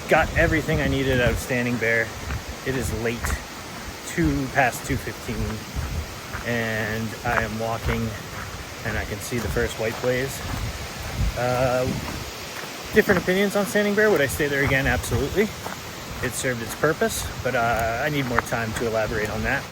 Got everything I needed out of Standing Bear. It is late, past 2:15, and I am walking and I can see the first white blaze. Different opinions on Standing Bear. Would I stay there again? Absolutely. It served its purpose, but I need more time to elaborate on that.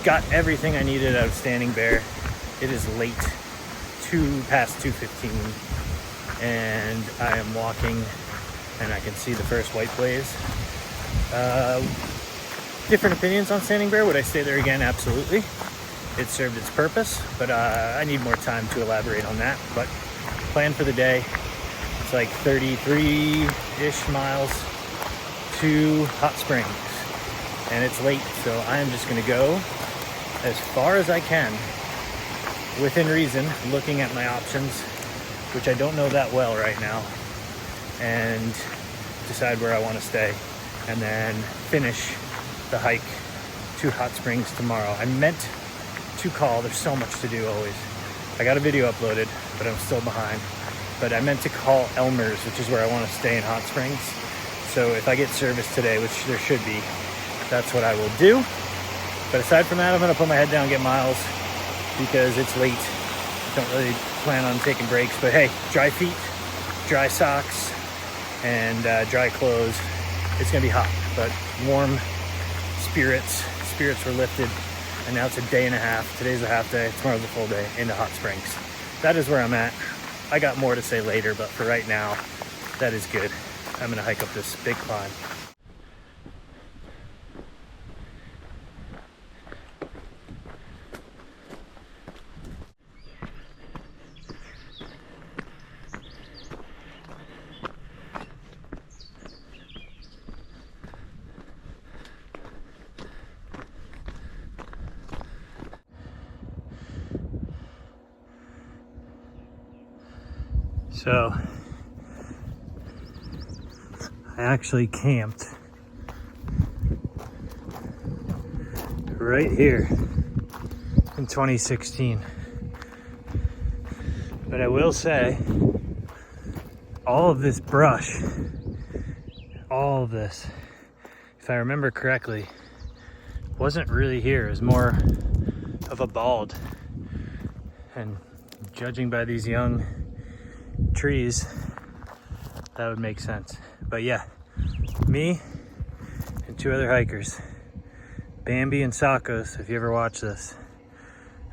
Got everything I needed out of Standing Bear. It is late, past 2:15, and I am walking and I can see the first white blaze. Different opinions on Standing Bear. Would I stay there again? Absolutely. It served its purpose, but I need more time to elaborate on that. But plan for the day, it's like 33-ish miles to Hot Springs, and it's late, so I am just gonna go as far as I can, within reason, looking at my options, which I don't know that well right now, and decide where I want to stay, and then finish the hike to Hot Springs tomorrow. I meant to call, there's so much to do always. I got a video uploaded, but I'm still behind. But I meant to call Elmer's, which is where I want to stay in Hot Springs. So if I get service today, which there should be, that's what I will do. But aside from that, I'm gonna put my head down and get miles because it's late. Don't really plan on taking breaks, but hey, dry feet, dry socks, and dry clothes. It's gonna be hot, but warm spirits. Spirits were lifted, and now it's a day and a half. Today's a half day, tomorrow's a full day into Hot Springs. That is where I'm at. I got more to say later, but for right now, that is good. I'm gonna hike up this big climb. So I actually camped right here in 2016. But I will say, all of this brush, all of this, if I remember correctly, wasn't really here. It was more of a bald. And judging by these young trees, that would make sense. But yeah, me and two other hikers, Bambi and Sakos, if you ever watch this.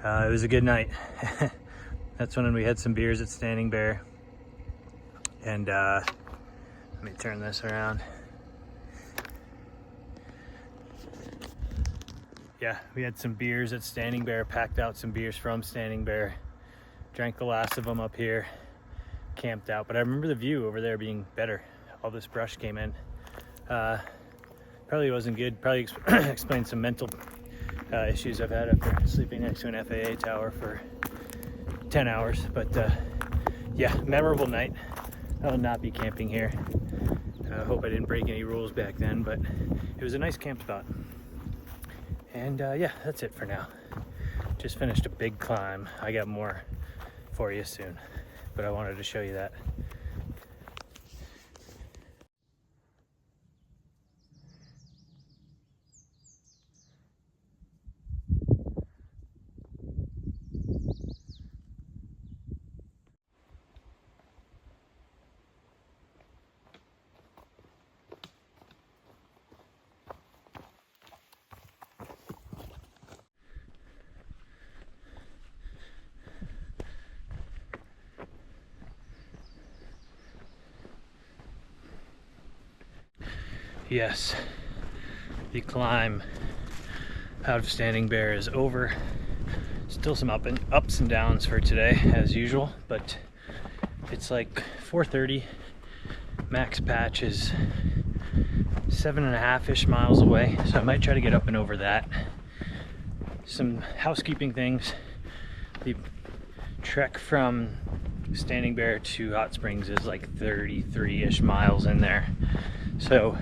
It was a good night. That's when we had some beers at Standing Bear. And let me turn this around. Yeah, we had some beers at Standing Bear, packed out some beers from Standing Bear, drank the last of them up here, camped out. But I remember the view over there being better all this brush came in. Probably wasn't good. Probably explained some mental issues I've had after sleeping next to an FAA tower for 10 hours. But yeah, memorable night. I will not be camping here. I hope I didn't break any rules back then, but it was a nice camp spot. And yeah, that's it for now. Just finished a big climb. I got more for you soon, but I wanted to show you that. Yes, the climb out of Standing Bear is over. Still some ups and downs for today as usual, but it's like 4:30. Max patch is 7.5-ish miles away, so I might try to get up and over that. Some housekeeping things. The trek from Standing Bear to Hot Springs is like 33-ish miles in there. So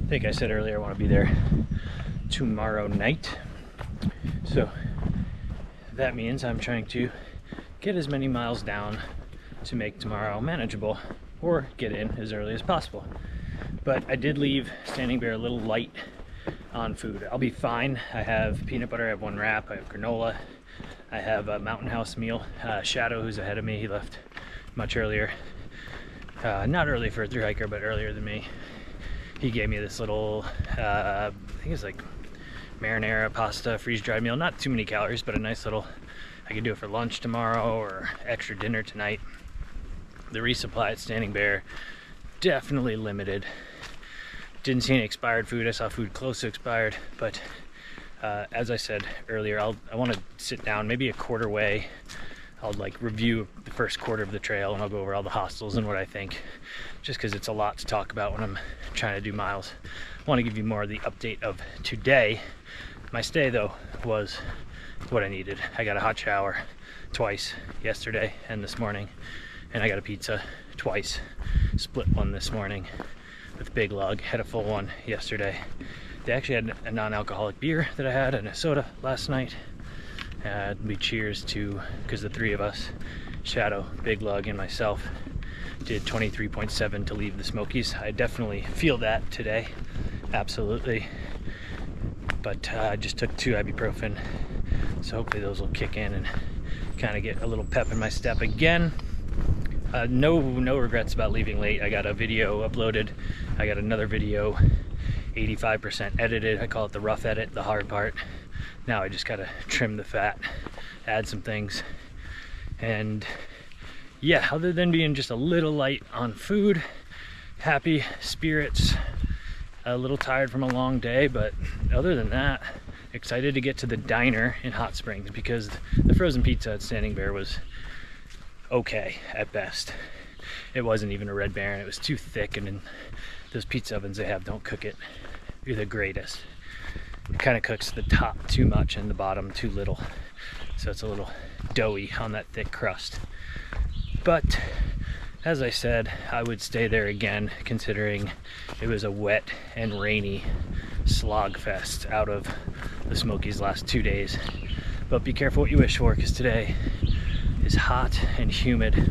I think I said earlier I want to be there tomorrow night. So that means I'm trying to get as many miles down to make tomorrow manageable, or get in as early as possible. But I did leave Standing Bear a little light on food. I'll be fine. I have peanut butter, I have 1 wrap, I have granola, I have a Mountain House meal. Shadow, who's ahead of me, he left much earlier. Not early for a thru hiker, but earlier than me. He gave me this little, I think it's like marinara pasta freeze-dried meal. Not too many calories, but a nice little, I could do it for lunch tomorrow or extra dinner tonight. The resupply at Standing Bear, definitely limited. Didn't see any expired food. I saw food close to expired, but as I said earlier, I want to sit down maybe a quarter way. I'll like review the first quarter of the trail, and I'll go over all the hostels and what I think, just because it's a lot to talk about when I'm trying to do miles. I want to give you more of the update of today. My stay though was what I needed. I got a hot shower twice, yesterday and this morning, and I got a pizza twice, split one this morning with Big Lug, had a full one yesterday. They actually had a non-alcoholic beer that I had and a soda last night. We cheers to, because the 3 of us, Shadow, Big Lug, and myself, did 23.7 to leave the Smokies. I definitely feel that today, absolutely. But I just took 2 ibuprofen, so hopefully those will kick in and kind of get a little pep in my step again. No regrets about leaving late. I got a video uploaded. I got another video 85% edited. I call it the rough edit, the hard part. Now I just gotta trim the fat, add some things, and yeah, other than being just a little light on food, happy spirits, a little tired from a long day, but other than that, excited to get to the diner in Hot Springs, because the frozen pizza at Standing Bear was okay at best. It wasn't even a Red Baron. It was too thick, and those pizza ovens they have don't cook it. You're the greatest. It kind of cooks the top too much and the bottom too little, so it's a little doughy on that thick crust. But as I said, I would stay there again, considering it was a wet and rainy slog fest out of the Smokies last 2 days. But be careful what you wish for, because today is hot and humid,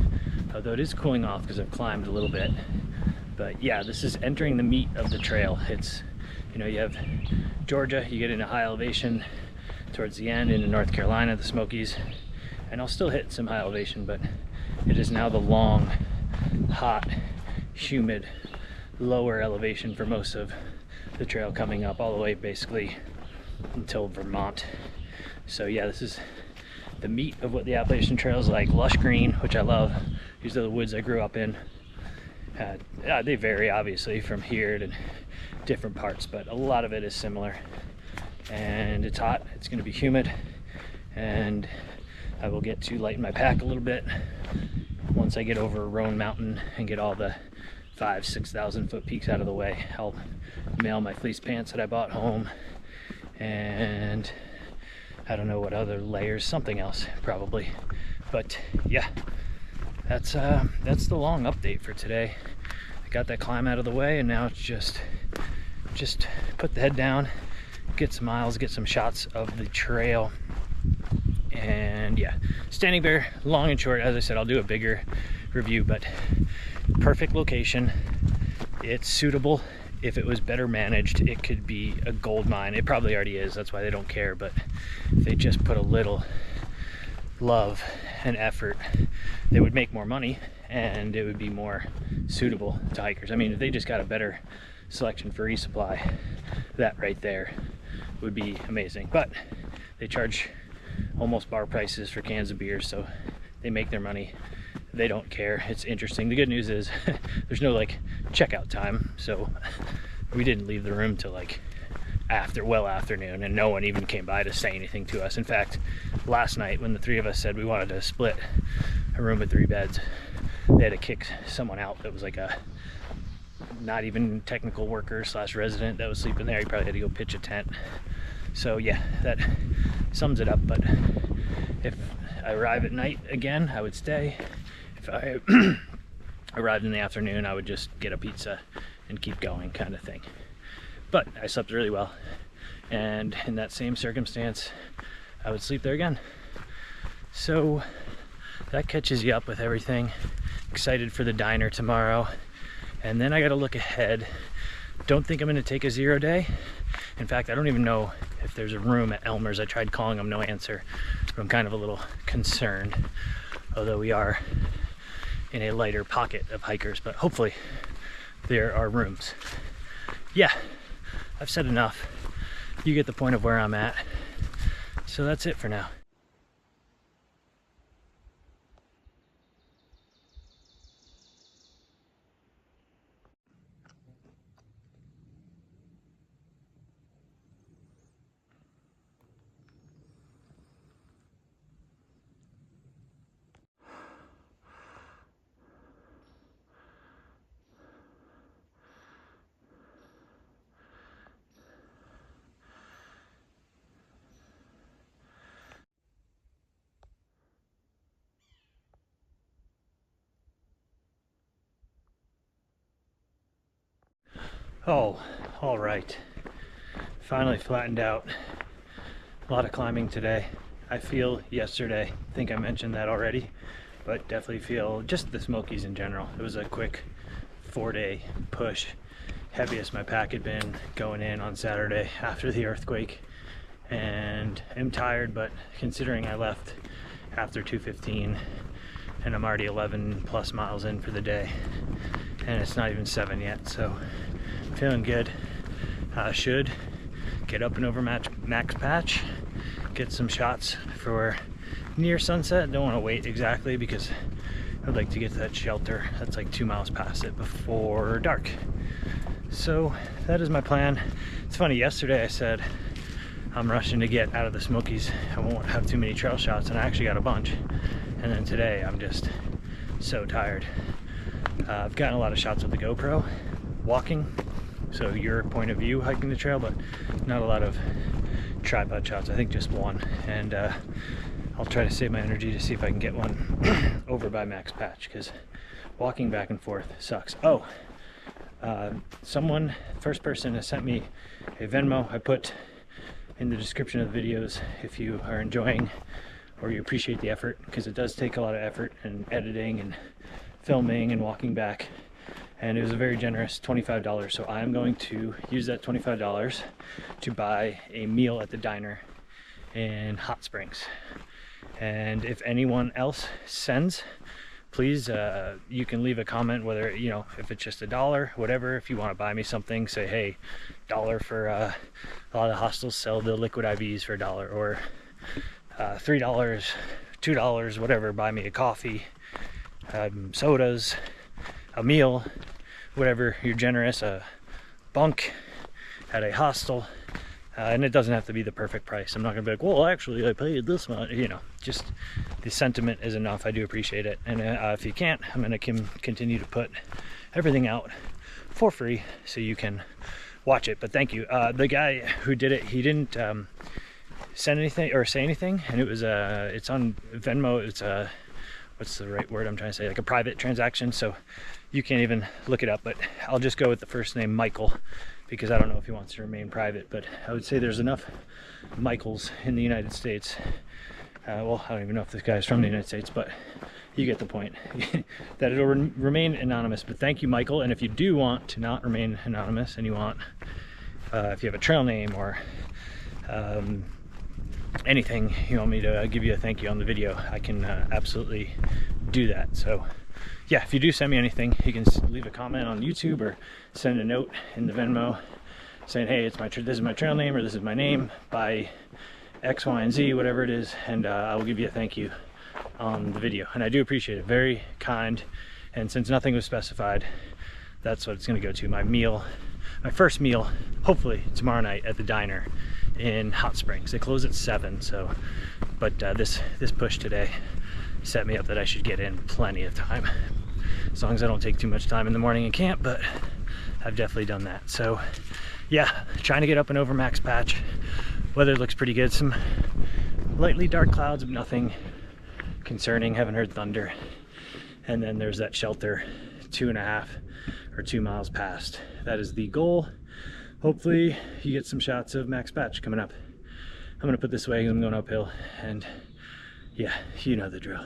although it is cooling off because I've climbed a little bit. But yeah, this is entering the meat of the trail. It's, you know, you have Georgia, you get into high elevation towards the end, into North Carolina, the Smokies, and I'll still hit some high elevation, but it is now the long, hot, humid, lower elevation for most of the trail, coming up all the way basically until Vermont. So yeah, this is the meat of what the Appalachian Trail is like. Lush green, which I love. These are the woods I grew up in. They vary obviously from here to different parts, but a lot of it is similar. And it's hot, it's going to be humid, and I will get to lighten my pack a little bit once I get over Roan Mountain and get all the 6,000 foot peaks out of the way. I'll mail my fleece pants that I bought home, and I don't know what other layers, something else probably. But yeah, that's the long update for today. I got that climb out of the way, and now it's just put the head down, get some miles, get some shots of the trail. And yeah, Standing Bear, long and short, as I said, I'll do a bigger review, but perfect location. It's suitable. If it was better managed, it could be a gold mine. It probably already is, that's why they don't care. But if they just put a little love and effort, they would make more money and it would be more suitable to hikers. I mean, if they just got a better selection for resupply, that right there would be amazing. But they charge almost bar prices for cans of beer, so they make their money. They don't care. It's interesting. The good news is there's no like checkout time, so we didn't leave the room till like afternoon, and no one even came by to say anything to us. In fact, last night when the three of us said we wanted to split a room with 3 beds, they had to kick someone out that was like a not even technical worker / resident that was sleeping there. He probably had to go pitch a tent. So yeah, that sums it up. But if I arrive at night again, I would stay. If I arrived in the afternoon, I would just get a pizza and keep going, kind of thing. But I slept really well, and in that same circumstance, I would sleep there again. So that catches you up with everything. Excited for the diner tomorrow, and then I got to look ahead. Don't think I'm going to take a 0 day. In fact, I don't even know if there's a room at Elmer's. I tried calling them, no answer. I'm kind of a little concerned, although we are in a lighter pocket of hikers, but hopefully there are rooms. Yeah, I've said enough. You get the point of where I'm at. So that's it for now. Oh, all right. Finally flattened out. A lot of climbing today. I feel yesterday, I think I mentioned that already, but definitely feel just the Smokies in general. It was a quick 4-day push. Heaviest my pack had been going in on Saturday after the earthquake. And I'm tired, but considering I left after 2:15 and I'm already 11 plus miles in for the day, and it's not even 7 yet, so feeling good. Should get up and over Max Patch, get some shots for near sunset. Don't want to wait exactly because I'd like to get to that shelter that's like 2 miles past it before dark. So that is my plan. It's funny, yesterday I said I'm rushing to get out of the Smokies. I won't have too many trail shots, and I actually got a bunch. And then today I'm just so tired. I've gotten a lot of shots with the GoPro walking, so your point of view hiking the trail, but not a lot of tripod shots. I think just one, and I'll try to save my energy to see if I can get one over by Max Patch, because walking back and forth sucks. Oh, first person has sent me a Venmo. I put in the description of the videos if you are enjoying or you appreciate the effort, because it does take a lot of effort and editing and filming and walking back. And it was a very generous $25, so I'm going to use that $25 to buy a meal at the diner in Hot Springs. And if anyone else sends, please, you can leave a comment, whether, you know, if it's just $1, whatever. If you want to buy me something, say, hey, $1 for, a lot of hostels sell the liquid IVs for $1, or $3, $2, whatever. Buy me a coffee, sodas, a meal, whatever. You're generous. A bunk at a hostel, and it doesn't have to be the perfect price. I'm not gonna be like, well, actually I paid this much, you know. Just the sentiment is enough. I do appreciate it. And if you can't, I'm gonna continue to put everything out for free so you can watch it. But thank you. The guy who did it, he didn't send anything or say anything, and it was it's on Venmo. It's what's the right word I'm trying to say, like a private transaction, so you can't even look it up. But I'll just go with the first name, Michael, because I don't know if he wants to remain private, but I would say there's enough Michaels in the United States. Well, I don't even know if this guy's from the United States, but you get the point. That it'll remain anonymous. But thank you, Michael. And if you do want to not remain anonymous, and you want, if you have a trail name or anything you want me to give you a thank you on the video, I can absolutely do that. So yeah, if you do send me anything, you can leave a comment on YouTube or send a note in the Venmo saying, hey, it's this is my trail name, or this is my name by X, Y, and Z, whatever it is, and I will give you a thank you on the video. And I do appreciate it. Very kind. And since nothing was specified, that's what it's going to go to. My first meal, hopefully tomorrow night at the diner in Hot Springs. They close at 7, so, but this push today set me up that I should get in plenty of time, as long as I don't take too much time in the morning in camp. But I've definitely done that. So yeah, trying to get up and over Max Patch. Weather looks pretty good. Some lightly dark clouds, but nothing concerning. Haven't heard thunder. And then there's that shelter 2.5 or 2 miles past. That is the goal. Hopefully you get some shots of Max Patch coming up. I'm gonna put this away because I'm going uphill, and yeah, you know the drill.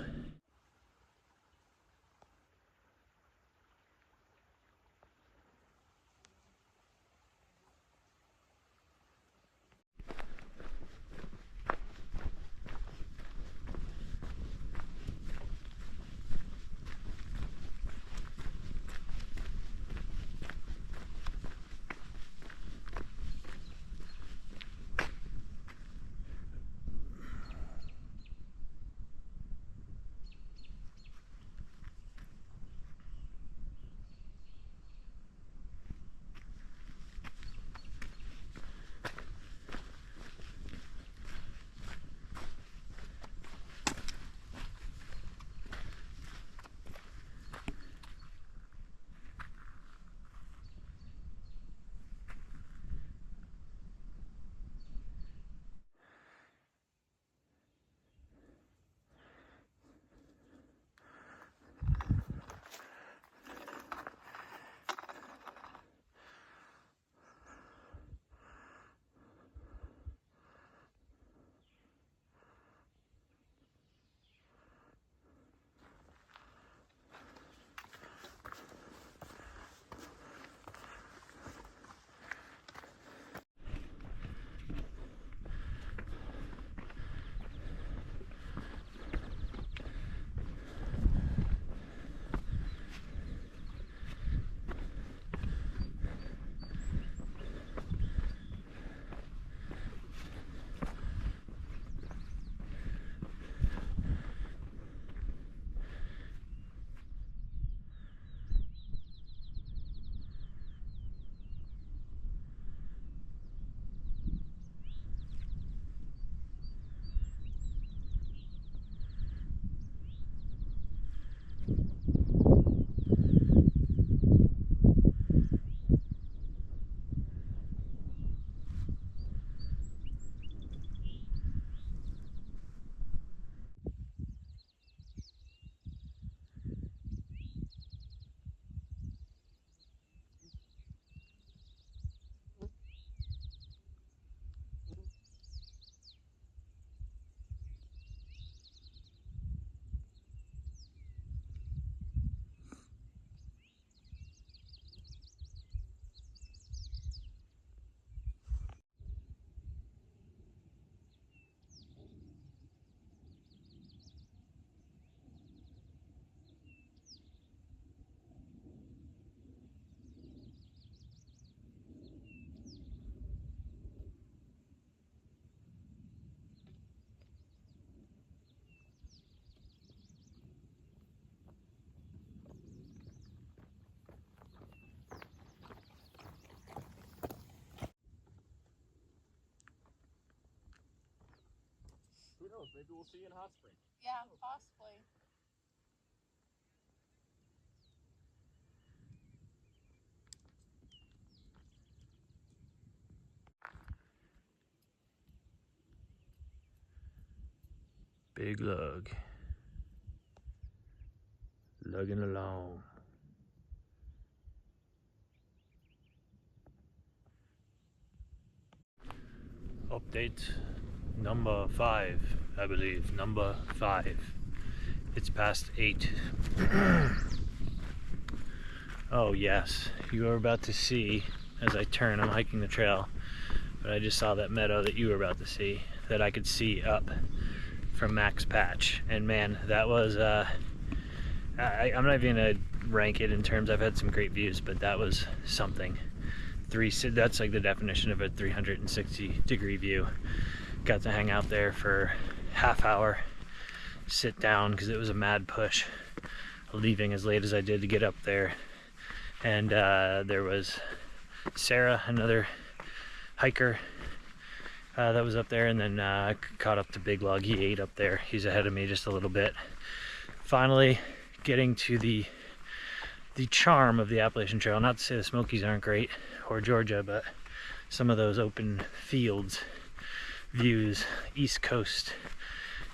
Who knows? Maybe we'll see you in Hot Springs. Yeah, possibly. Big lug. Lugging along. Update number 5, I believe. Number 5. It's past 8. Oh yes, you are about to see as I turn. I'm hiking the trail, but I just saw that meadow that you were about to see, that I could see up from Max Patch, and man, that was I'm not even gonna rank it in terms. I've had some great views, but that was something. That's like the definition of a 360-degree view. Got to hang out there for half hour, sit down because it was a mad push, leaving as late as I did to get up there. And there was Sarah, another hiker that was up there, and then caught up to Big Lug. He ate up there. He's ahead of me just a little bit. Finally getting to the charm of the Appalachian Trail. Not to say the Smokies aren't great, or Georgia, but some of those open fields, views, East Coast,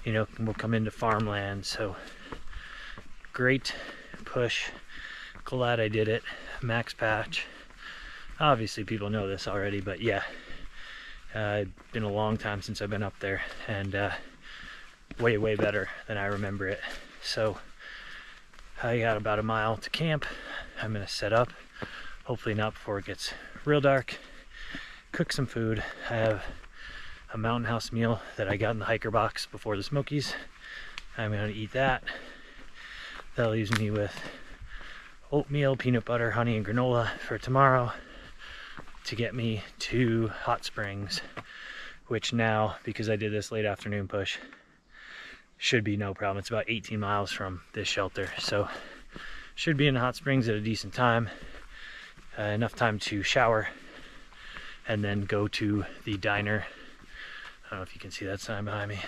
you know, will come into farmland. So great push. Glad I did it. Max Patch. Obviously people know this already, but yeah, it's been a long time since I've been up there, and way better than I remember it. So I got about a mile to camp. I'm gonna set up, hopefully not before it gets real dark, cook some food. I have a Mountain House meal that I got in the hiker box before the Smokies. I'm gonna eat that. That leaves me with oatmeal, peanut butter, honey, and granola for tomorrow to get me to Hot Springs, which now, because I did this late afternoon push, should be no problem. It's about 18 miles from this shelter, so should be in Hot Springs at a decent time, enough time to shower, and then go to the diner. I don't know if you can see that sign behind me.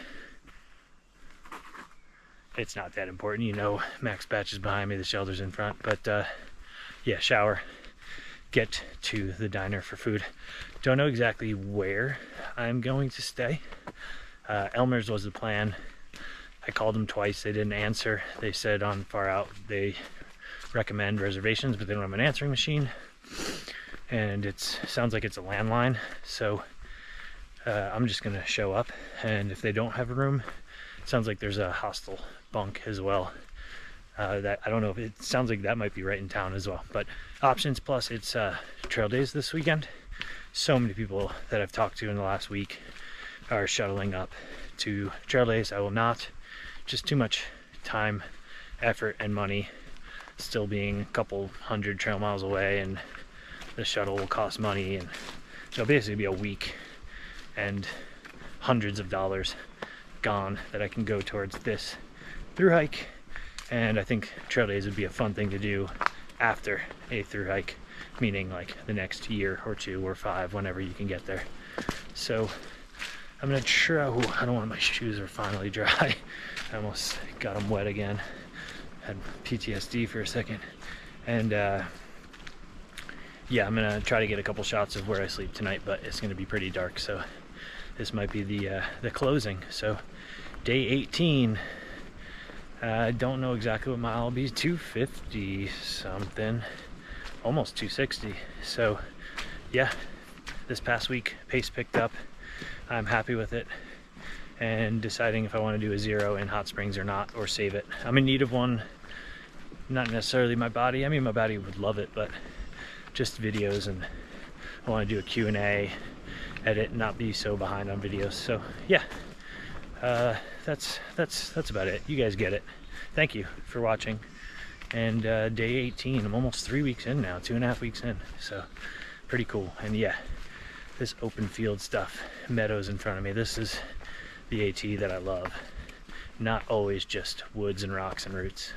It's not that important, you know, Max Patch is behind me, the shelter's in front, but yeah, shower, get to the diner for food. Don't know exactly where I'm going to stay. Elmer's was the plan. I called them twice, they didn't answer. They said on Far Out they recommend reservations, but they don't have an answering machine, and it sounds like it's a landline. So I'm just gonna show up, and if they don't have a room, it sounds like there's a hostel bunk as well. That I don't know if it sounds like that might be right in town as well, but options. Plus it's trail days this weekend. So many people that I've talked to in the last week are shuttling up to trail days. I will not. Just too much time, effort, and money, still being a couple hundred trail miles away, and the shuttle will cost money, and it'll basically be a week and hundreds of dollars gone that I can go towards this through hike. And I think trail days would be a fun thing to do after a through hike, meaning like the next year or 2 or 5, whenever you can get there. So I'm gonna try. I don't want my shoes are finally dry. I almost got them wet again. Had PTSD for a second. And yeah, I'm gonna try to get a couple shots of where I sleep tonight, but it's gonna be pretty dark, so this might be the closing. So day 18. I don't know exactly what mile I'll be. 250 something, almost 260. So yeah, this past week pace picked up. I'm happy with it, and deciding if I want to do a 0 in Hot Springs or not, or save it. I'm in need of one. Not necessarily my body. I mean, my body would love it, but just videos, and I want to do a Q&A, edit, and not be so behind on videos. So yeah, that's about it. You guys get it. Thank you for watching. And day 18. I'm almost 3 weeks in now, 2.5 weeks in. So pretty cool. And yeah, this open field stuff, meadows in front of me. This is the AT that I love. Not always just woods and rocks and roots.